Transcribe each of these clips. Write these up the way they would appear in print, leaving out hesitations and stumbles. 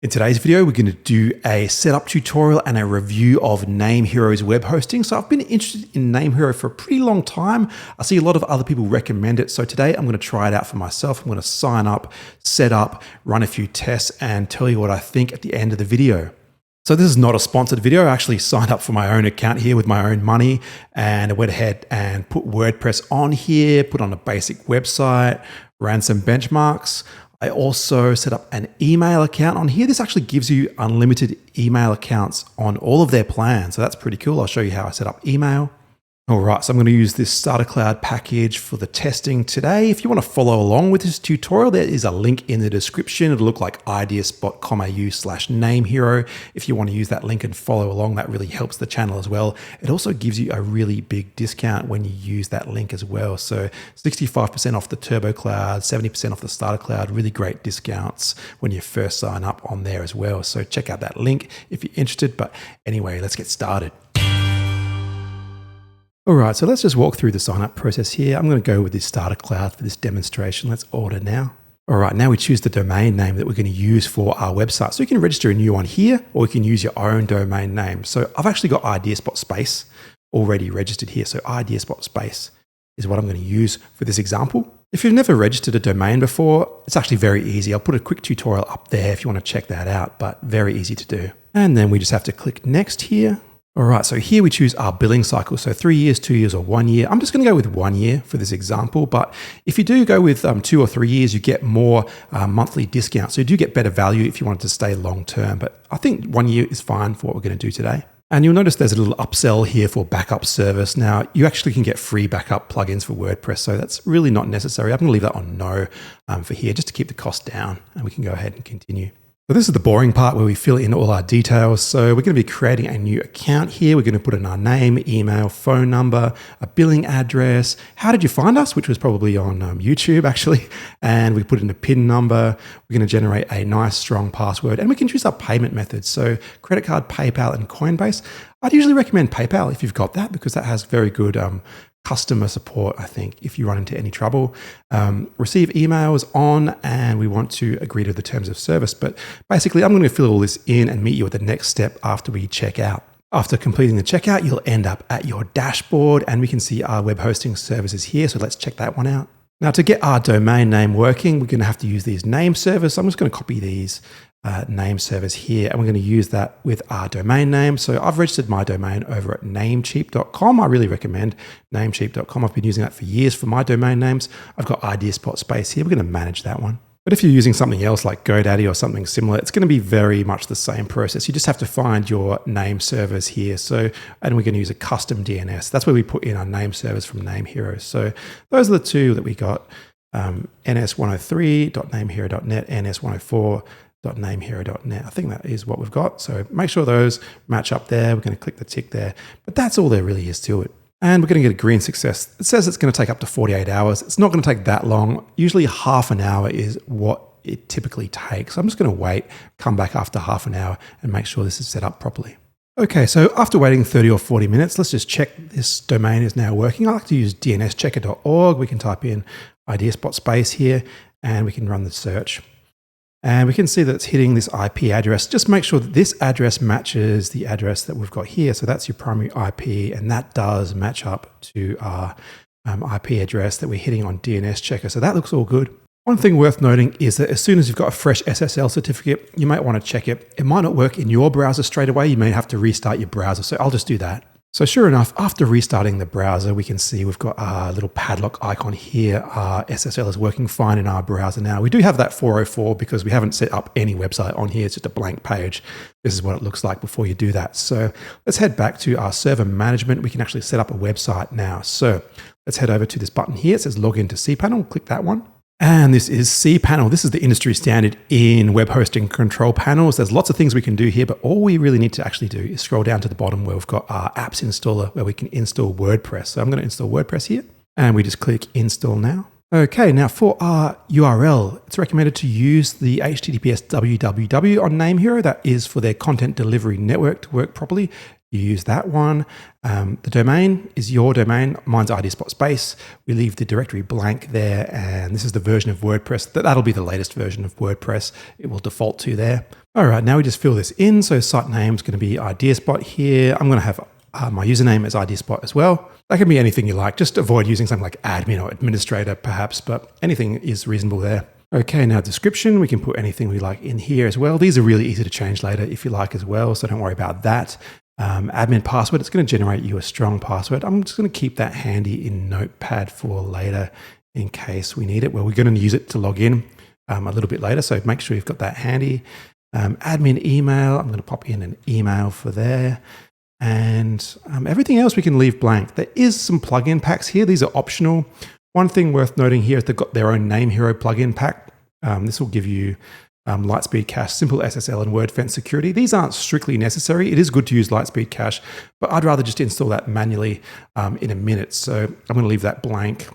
In today's video, we're going to do a setup tutorial and a review of NameHero's web hosting. So I've been interested in NameHero for a pretty long time. I see a lot of other people recommend it. So today I'm going to try it out for myself. I'm going to sign up, set up, run a few tests, and tell you what I think at the end of the video. So this is not a sponsored video. I actually signed up for my own account here with my own money, and I went ahead and put WordPress on here, put on a basic website, ran some benchmarks. I also set up an email account on here. This actually gives you unlimited email accounts on all of their plans. So that's pretty cool. I'll show you how I set up email. All right, so I'm going to use this Starter Cloud package for the testing today. If you want to follow along with this tutorial, there is a link in the description. It'll look like ideaspot.com/NameHero. If you want to use that link and follow along, that really helps the channel as well. It also gives you a really big discount when you use that link as well. So 65% off the Turbo Cloud, 70% off the Starter Cloud, really great discounts when you first sign up on there as well. So check out that link if you're interested. But anyway, let's get started. All right, so let's just walk through the sign up process here. I'm going to go with this Starter Cloud for this demonstration. Let's order now. All right, now we choose the domain name that we're going to use for our website. So you can register a new one here, or you can use your own domain name. So I've actually got Ideaspot Space already registered here. So Ideaspot Space is what I'm going to use for this example. If you've never registered a domain before, it's actually very easy. I'll put a quick tutorial up there if you want to check that out, but very easy to do. And then we just have to click next here. All right, so here we choose our billing cycle. So 3 years, 2 years, or 1 year. I'm just going to go with 1 year for this example. But if you do go with 2 or 3 years, you get more monthly discounts. So you do get better value if you want to stay long term. But I think 1 year is fine for what we're going to do today. And you'll notice there's a little upsell here for backup service. Now, you actually can get free backup plugins for WordPress. So that's really not necessary. I'm going to leave that on no for here just to keep the cost down. And we can go ahead and continue. So this is the boring part where we fill in all our details. So we're going to be creating a new account here. We're going to put in our name, email, phone number, a billing address. How did you find us? Which was probably on YouTube actually. And we put in a PIN number. We're going to generate a nice strong password, and we can choose our payment methods. So credit card, PayPal, and Coinbase. I'd usually recommend PayPal if you've got that, because that has very good customer support, I think, if you run into any trouble. Receive emails on, and we want to agree to the terms of service. But basically, I'm going to fill all this in and meet you at the next step after we check out. After completing the checkout, you'll end up at your dashboard, and we can see our web hosting services here. So let's check that one out. Now, to get our domain name working, we're going to have to use these name servers. So I'm just going to copy these name servers here, and we're going to use that with our domain name. So I've registered my domain over at namecheap.com. I really recommend namecheap.com. I've been using that for years for my domain names. I've got Ideaspot Space here. We're going to manage that one. But if you're using something else like GoDaddy or something similar, it's going to be very much the same process. You just have to find your name servers here. So, and we're going to use a custom DNS. That's where we put in our name servers from NameHero. So those are the two that we got. ns103.namehero.net, ns104.namehero.net. I think that is what we've got. So make sure those match up there. We're going to click the tick there. But that's all there really is to it. And we're going to get a green success. It says it's going to take up to 48 hours. It's not going to take that long. Usually half an hour is what it typically takes. So I'm just going to wait, come back after half an hour and make sure this is set up properly. Okay, so after waiting 30 or 40 minutes, let's just check this domain is now working. I like to use dnschecker.org. We can type in Ideaspot Space here, and we can run the search. And we can see that it's hitting this IP address. Just make sure that this address matches the address that we've got here. So that's your primary IP, and that does match up to our IP address that we're hitting on DNS Checker. So that looks all good. One thing worth noting is that as soon as you've got a fresh SSL certificate, you might want to check it. It might not work in your browser straight away. You may have to restart your browser. So I'll just do that. So sure enough, after restarting the browser, we can see we've got our little padlock icon here. Our SSL is working fine in our browser now. We do have that 404 because we haven't set up any website on here. It's just a blank page. This is what it looks like before you do that. So let's head back to our server management. We can actually set up a website now. So let's head over to this button here. It says login to cPanel. Click that one. And this is cPanel. This is the industry standard in web hosting control panels. There's lots of things we can do here, but all we really need to actually do is scroll down to the bottom where we've got our apps installer where we can install WordPress. So I'm going to install WordPress here, and we just click install now. Okay, now for our URL, it's recommended to use the HTTPS www on NameHero. That is for their content delivery network to work properly. you use that one. The domain is your domain. Mine's IDspot space. We leave the directory blank there, and this is the version of WordPress. That'll be the latest version of WordPress. It will default to there. All right, now we just fill this in. So site name is going to be IdeaSpot here. I'm going to have my username as IdeaSpot as well. That can be anything you like. Just avoid using something like admin or administrator perhaps, but anything is reasonable there. Okay, now description, we can put anything we like in here as well. These are really easy to change later if you like as well, so don't worry about that. Admin password, it's going to generate you a strong password. I'm just going to keep that handy in Notepad for later in case we need it. Well, we're going to use it to log in a little bit later, so make sure you've got that handy. Admin email, I'm going to pop in an email for there. And everything else we can leave blank. There is some plugin packs here. These are optional. One thing worth noting here is they've got their own NameHero plugin pack. This will give you Lightspeed Cache, Simple SSL, and WordFence security. These aren't strictly necessary. It is good to use Lightspeed Cache, but I'd rather just install that manually in a minute. So I'm going to leave that blank.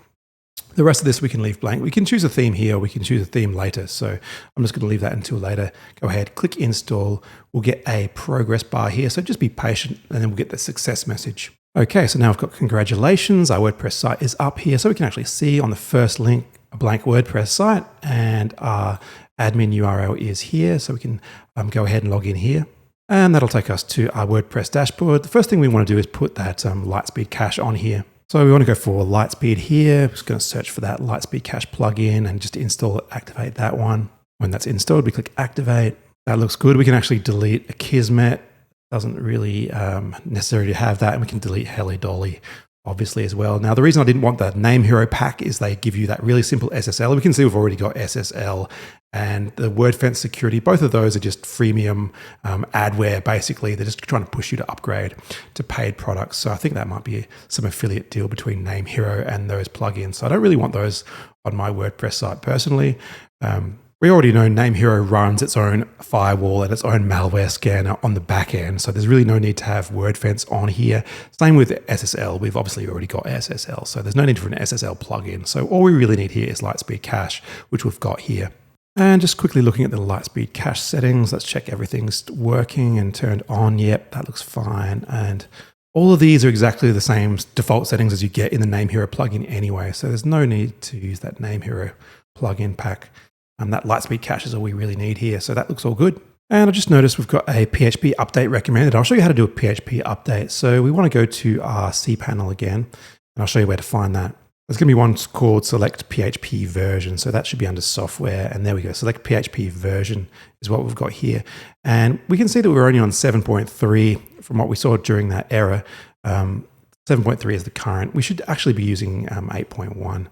The rest of this we can leave blank. We can choose a theme here, or we can choose a theme later. So I'm just going to leave that until later. Go ahead, click install. We'll get a progress bar here. So just be patient, and then we'll get the success message. Okay, so now I've got congratulations. Our WordPress site is up here. So we can actually see on the first link a blank WordPress site, and our admin URL is here. So we can go ahead and log in here. And that'll take us to our WordPress dashboard. The first thing we want to do is put that Lightspeed Cache on here. So we want to go for Lightspeed here. I'm just going to search for that Lightspeed Cache plugin and just install it, activate that one. When that's installed, we click activate. That looks good. We can actually delete Akismet. Doesn't really necessary to have that. And we can delete Helly Dolly, obviously, as well. Now, the reason I didn't want the NameHero pack is they give you that really simple SSL. We can see we've already got SSL and the WordFence security. Both of those are just freemium adware, basically. They're just trying to push you to upgrade to paid products. So I think that might be some affiliate deal between NameHero and those plugins. So I don't really want those on my WordPress site personally. We already know NameHero runs its own firewall and its own malware scanner on the back end. So there's really no need to have WordFence on here. Same with SSL. We've obviously already got SSL. So there's no need for an SSL plugin. So all we really need here is Lightspeed Cache, which we've got here. And just quickly looking at the Lightspeed Cache settings, let's check everything's working and turned on. Yep, that looks fine. And all of these are exactly the same default settings as you get in the NameHero plugin anyway. So there's no need to use that NameHero plugin pack. That Lightspeed Cache is all we really need here. So that looks all good. And I just noticed we've got a PHP update recommended. I'll show you how to do a PHP update. So we want to go to our cPanel again, and I'll show you where to find that. There's going to be one called Select PHP Version. So that should be under Software. And there we go. Select PHP Version is what we've got here. And we can see that we're only on 7.3 from what we saw during that error. 7.3 is the current. We should actually be using 8.1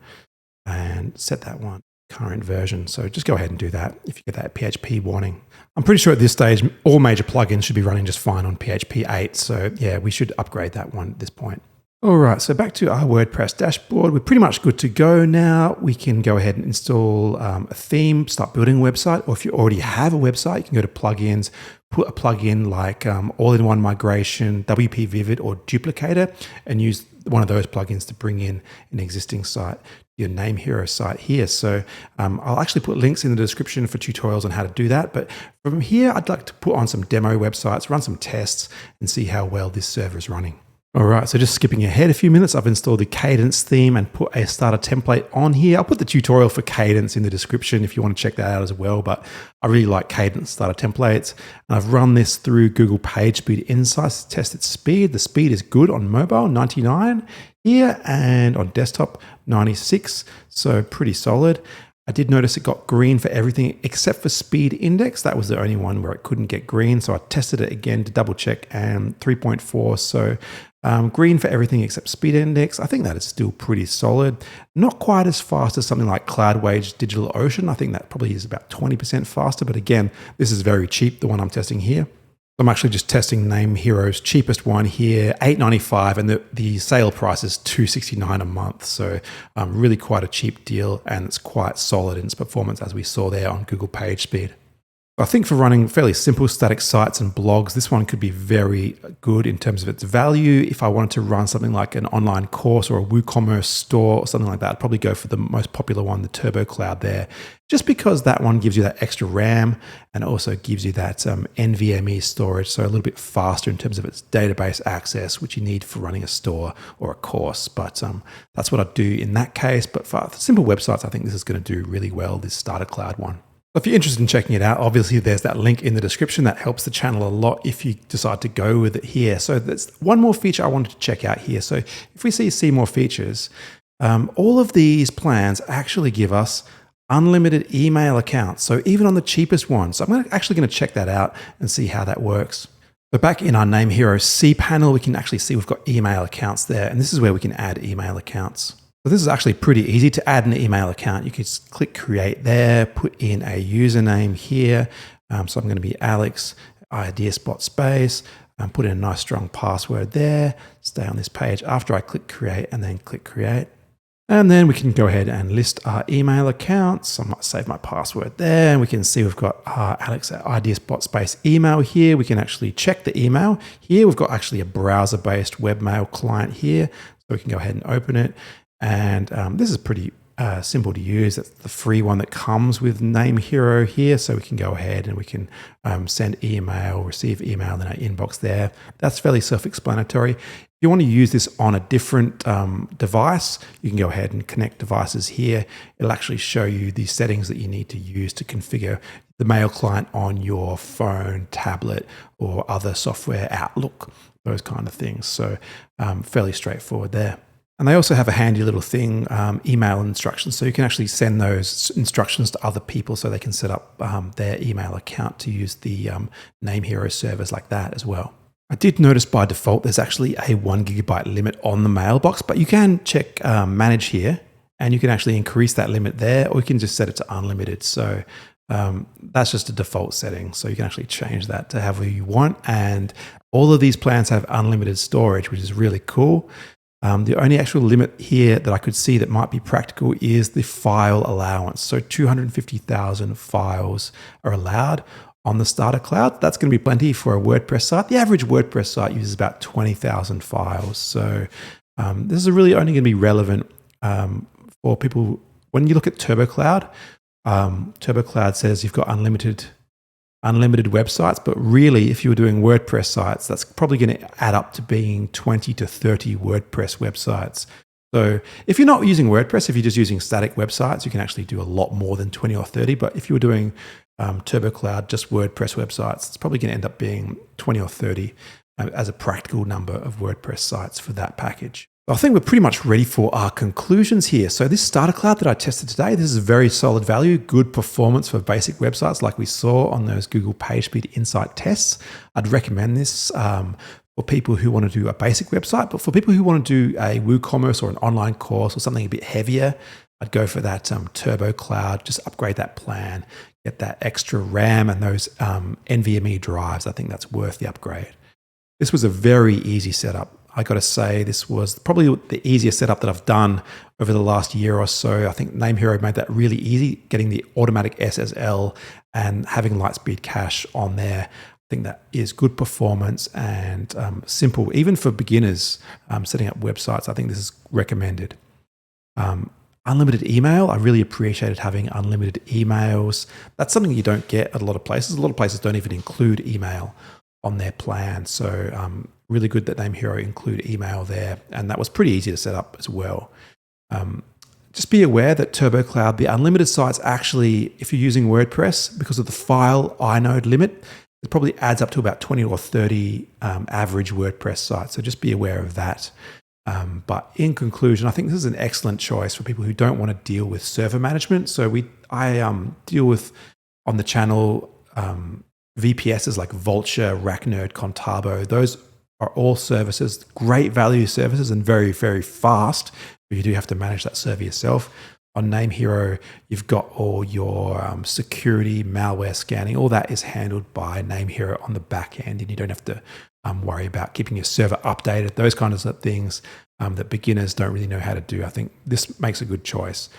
and set that one current version. So just go ahead and do that if you get that PHP warning. I'm pretty sure at this stage, all major plugins should be running just fine on PHP 8. So yeah, we should upgrade that one at this point. All right, so back to our WordPress dashboard. We're pretty much good to go now. We can go ahead and install a theme, start building a website, or if you already have a website, you can go to plugins, put a plugin like All-in-One Migration, WP Vivid, or Duplicator, and use one of those plugins to bring in an existing site, your NameHero site here. So I'll actually put links in the description for tutorials on how to do that. But from here, I'd like to put on some demo websites, run some tests, and see how well this server is running. All right, so just skipping ahead a few minutes, I've installed the Cadence theme and put a starter template on here. I'll put the tutorial for Cadence in the description if you want to check that out as well, but I really like Cadence starter templates. And I've run this through Google PageSpeed Insights to test its speed. The speed is good on mobile, 99 here, and on desktop, 96, so pretty solid. I did notice it got green for everything except for speed index. That was the only one where it couldn't get green. So I tested it again to double check, and 3.4. So green for everything except speed index. I think that is still pretty solid. Not quite as fast as something like CloudWage DigitalOcean. I think that probably is about 20% faster. But again, this is very cheap, the one I'm testing here. I'm actually just testing NameHero's cheapest one here, $8.95, and the sale price is $2.69 a month. So really quite a cheap deal, and it's quite solid in its performance as we saw there on Google PageSpeed. I think for running fairly simple static sites and blogs, this one could be very good in terms of its value. If I wanted to run something like an online course or a WooCommerce store or something like that, I'd probably go for the most popular one, the Turbo Cloud there, just because that one gives you that extra RAM and also gives you that NVMe storage, so a little bit faster in terms of its database access, which you need for running a store or a course. But that's what I'd do in that case. But for simple websites, I think this is going to do really well, this Starter Cloud one. If you're interested in checking it out, obviously there's that link in the description. That helps the channel a lot if you decide to go with it here. So that's one more feature I wanted to check out here. So if we see more features, all of these plans actually give us unlimited email accounts. So even on the cheapest one. So I'm actually going to check that out and see how that works. So back in our NameHero C panel, we can actually see we've got email accounts there. And this is where we can add email accounts. So this is actually pretty easy to add an email account. You can just click create there, put in a username here. So I'm going to be Alex, ideaspot space, put in a nice strong password there, stay on this page after I click create and then click create. And then we can go ahead and list our email accounts. I might save my password there. And we can see we've got Alex at ideaspot space email here. We can actually check the email. Here we've got actually a browser-based webmail client here. So we can go ahead and open it. And this is pretty simple to use. That's the free one that comes with NameHero here. So we can go ahead and we can send email, receive email in our inbox there. That's fairly self-explanatory. If you want to use this on a different device, you can go ahead and connect devices here. It'll actually show you the settings that you need to use to configure the mail client on your phone, tablet, or other software, Outlook, those kind of things. So fairly straightforward there. And they also have a handy little thing, email instructions. So you can actually send those instructions to other people so they can set up their email account to use the NameHero servers like that as well. I did notice by default there's actually a 1 GB limit on the mailbox, but you can check manage here and you can actually increase that limit there, or you can just set it to unlimited. So that's just a default setting. So you can actually change that to however you want. And all of these plans have unlimited storage, which is really cool. The only actual limit here that I could see that might be practical is the file allowance. So 250,000 files are allowed on the Starter Cloud. That's going to be plenty for a WordPress site. The average WordPress site uses about 20,000 files. So this is really only going to be relevant for people. When you look at Turbo Cloud, Turbo Cloud says you've got unlimited websites, but really if you were doing WordPress sites, that's probably going to add up to being 20 to 30 WordPress websites. So if you're not using WordPress, if you're just using static websites, you can actually do a lot more than 20 or 30. But if you were doing Turbo Cloud, just WordPress websites, it's probably going to end up being 20 or 30 as a practical number of WordPress sites for that package. I think we're pretty much ready for our conclusions here. So this Starter Cloud that I tested today, this is very solid value, good performance for basic websites like we saw on those Google PageSpeed Insight tests. I'd recommend this for people who want to do a basic website, but for people who want to do a WooCommerce or an online course or something a bit heavier, I'd go for that Turbo Cloud, just upgrade that plan, get that extra RAM and those NVMe drives. I think that's worth the upgrade. This was a very easy setup. I got to say, this was probably the easiest setup that I've done over the last year or so. I think NameHero made that really easy, getting the automatic SSL and having Lightspeed Cache on there. I think that is good performance and simple, even for beginners setting up websites. I think this is recommended. Unlimited email, I really appreciated having unlimited emails. That's something you don't get at a lot of places. A lot of places don't even include email on their plan. So really good that NameHero include email there. And that was pretty easy to set up as well. Just be aware that Turbo Cloud, the unlimited sites actually, if you're using WordPress, because of the file inode limit, it probably adds up to about 20 or 30 average WordPress sites. So just be aware of that. But in conclusion, I think this is an excellent choice for people who don't want to deal with server management. So I deal with on the channel VPSs like Vultr, Racknerd, Contabo. Those are all services, great value services and very, very fast. But you do have to manage that server yourself. On NameHero, you've got all your security, malware scanning. All that is handled by NameHero on the back end, and you don't have to worry about keeping your server updated. Those kinds of things that beginners don't really know how to do. I think this makes a good choice.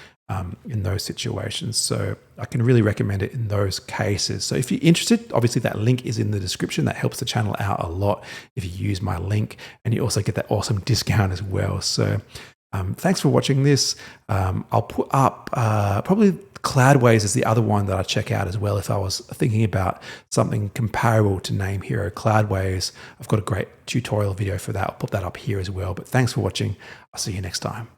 in those situations. So I can really recommend it in those cases. So if you're interested, obviously that link is in the description. That helps the channel out a lot if you use my link, and you also get that awesome discount as well. So thanks for watching this. I'll put up probably Cloudways is the other one that I check out as well. If I was thinking about something comparable to NameHero, Cloudways, I've got a great tutorial video for that. I'll put that up here as well. But thanks for watching. I'll see you next time.